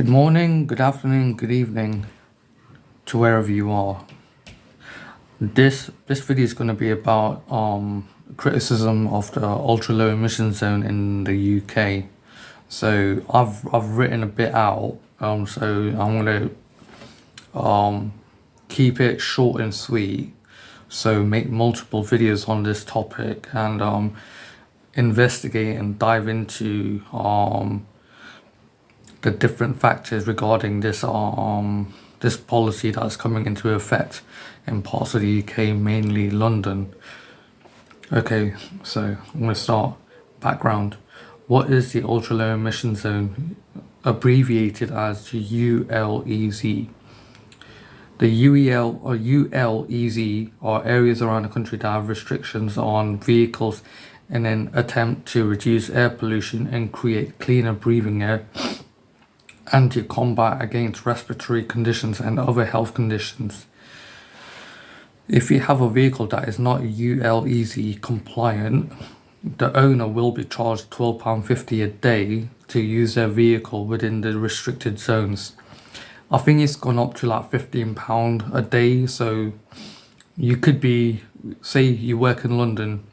Good morning, good afternoon, good evening to wherever you are. This video is going to be about criticism of the ultra low emission zone in the UK. So I've written a bit out. So I'm going to keep it short and sweet. So make multiple videos on this topic and investigate and dive into the different factors regarding this this policy that's coming into effect in parts of the UK, mainly London. Okay, so I'm going to start. Background. What is the ultra low emission zone, abbreviated as ULEZ? The UEL or ULEZ are areas around the country that have restrictions on vehicles in an attempt to reduce air pollution and create cleaner breathing air, and to combat against respiratory conditions and other health conditions. If you have a vehicle that is not ULEZ compliant, the owner will be charged £12.50 a day to use their vehicle within the restricted zones. I think it's gone up to like £15 a day, so you could be, say you work in London,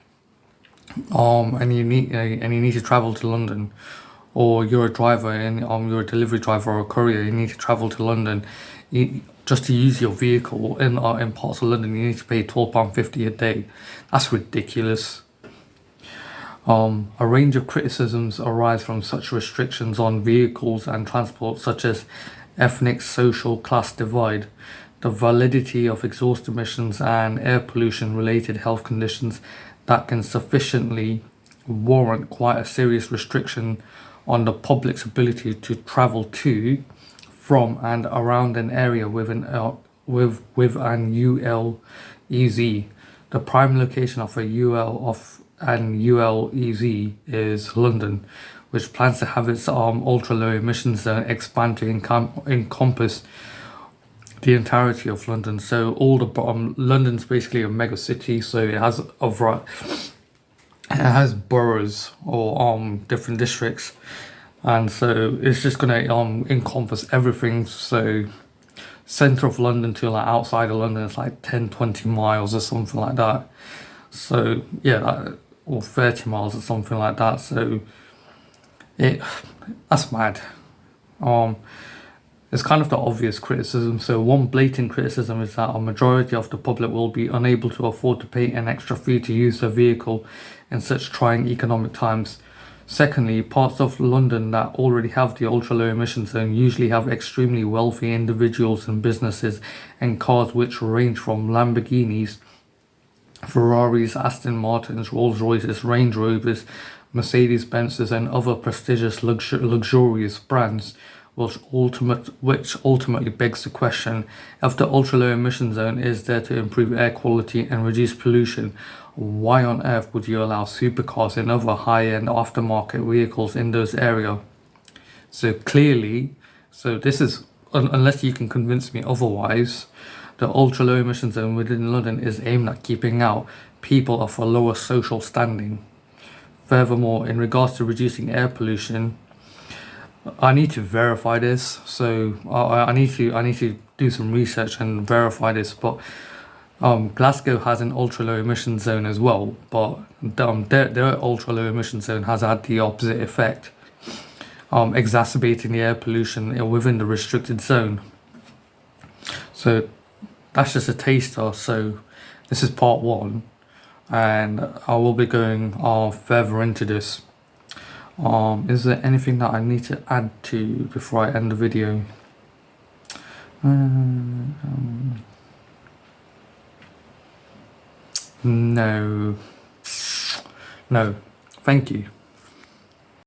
and you need to travel to London, or you're a driver and you're a delivery driver or a courier, you need to travel to London, just to use your vehicle in parts of London, you need to pay £12.50 a day. That's ridiculous. A range of criticisms arise from such restrictions on vehicles and transport, such as ethnic social class divide, the validity of exhaust emissions and air pollution related health conditions that can sufficiently warrant quite a serious restriction on the public's ability to travel to, from and around an area with an ULEZ. The prime location of an ULEZ is London, which plans to have its ultra low emission zone expand to encompass the entirety of London. So all the London's basically a mega city, so it has boroughs or different districts, and so it's just gonna encompass everything. So center of London to like outside of London is like 10-20 miles or something like that. So yeah, or 30 miles or something like that. So that's mad. It's kind of the obvious criticism. So one blatant criticism is that a majority of the public will be unable to afford to pay an extra fee to use their vehicle in such trying economic times. Secondly, parts of London that already have the ultra low emission zone usually have extremely wealthy individuals and businesses and cars which range from Lamborghinis, Ferraris, Aston Martins, Rolls Royces, Range Rovers, Mercedes Benzes and other prestigious luxurious brands, which ultimately begs the question: if the ultra low emission zone is there to improve air quality and reduce pollution, why on earth would you allow supercars and other high-end aftermarket vehicles in those areas? So clearly, this is, unless you can convince me otherwise, the ultra low emission zone within London is aimed at keeping out people of a lower social standing. Furthermore, in regards to reducing air pollution, I need to verify this, so I need to do some research and verify this. But Glasgow has an ultra low emission zone as well, but their ultra low emission zone has had the opposite effect, exacerbating the air pollution within the restricted zone. So that's just a taster. So this is part one, and I will be going further into this. Is there anything that I need to add to before I end the video? No. Thank you.